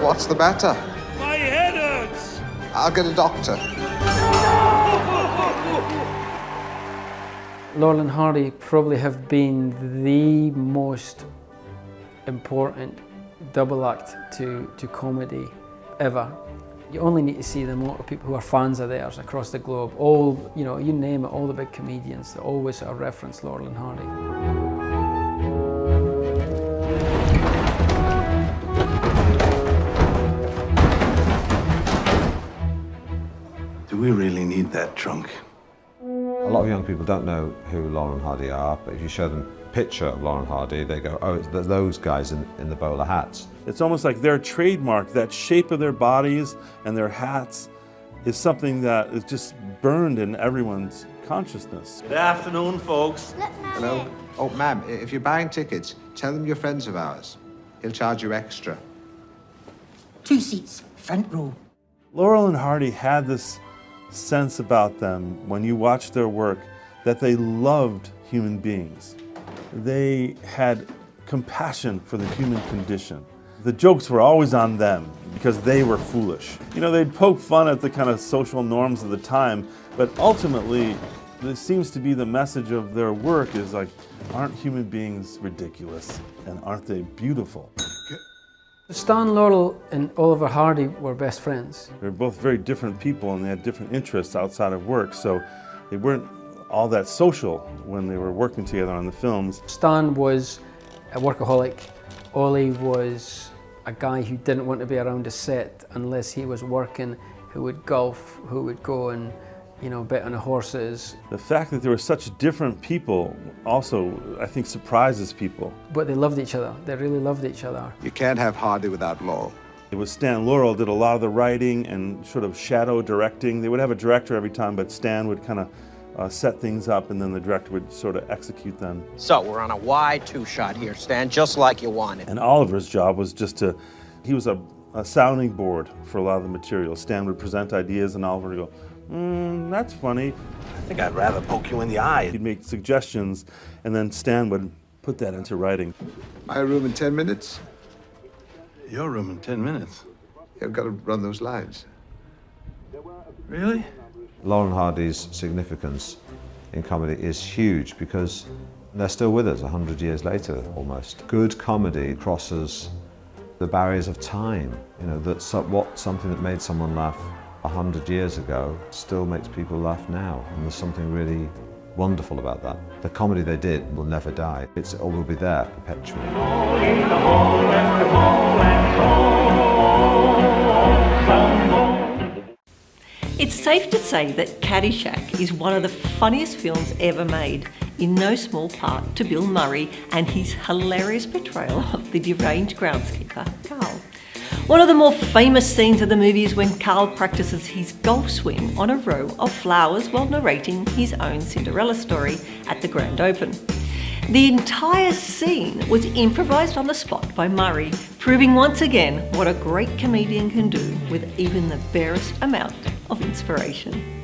What's the matter? My head hurts! I'll get a doctor. Laurel and Hardy probably have been the most important double act to comedy ever. You only need to see them. A lot of people who are fans of theirs across the globe, all, you know, you name it, all the big comedians, they always sort of reference Laurel and Hardy. Do we really need that trunk? A lot of young people don't know who Laurel and Hardy are, but if you show them a picture of Laurel and Hardy, they go, oh, it's those guys in the bowler hats. It's almost like their trademark, that shape of their bodies and their hats is something that is just burned in everyone's consciousness. Good afternoon, folks. Hello? Oh, ma'am, if you're buying tickets, tell them you're friends of ours. He'll charge you extra. 2 seats, front row. Laurel and Hardy had this sense about them when you watched their work that they loved human beings. They had compassion for the human condition. The jokes were always on them because they were foolish. You know, they'd poke fun at the kind of social norms of the time, but ultimately, this seems to be the message of their work is like, aren't human beings ridiculous and aren't they beautiful? Stan Laurel and Oliver Hardy were best friends. They're both very different people and they had different interests outside of work, so they weren't all that social when they were working together on the films. Stan was a workaholic. Ollie was a guy who didn't want to be around a set unless he was working, who would golf, who would go and, you know, bet on the horses. The fact that they were such different people also, I think, surprises people. But they loved each other. They really loved each other. You can't have Hardy without Laurel. It was Stan Laurel did a lot of the writing and sort of shadow directing. They would have a director every time, but Stan would kind of set things up and then the director would sort of execute them. So we're on a wide 2-shot here, Stan, just like you wanted. And Oliver's job was just to, he was a sounding board for a lot of the material. Stan would present ideas and Oliver would go, that's funny. I think I'd rather poke you in the eye. He'd make suggestions and then Stan would put that into writing. My room in 10 minutes? Your room in 10 minutes. I've got to run those lines. Really? Laurel and Hardy's significance in comedy is huge because they're still with us 100 years later, almost. Good comedy crosses the barriers of time. You know, that's something that made someone laugh 100 years ago still makes people laugh now, and there's something really wonderful about that. The comedy they did will never die. It will be there perpetually. It's safe to say that Caddyshack is one of the funniest films ever made, in no small part to Bill Murray and his hilarious portrayal of the deranged groundskeeper, Carl. One of the more famous scenes of the movie is when Carl practices his golf swing on a row of flowers while narrating his own Cinderella story at the grand open. The entire scene was improvised on the spot by Murray, proving once again what a great comedian can do with even the barest amount of inspiration.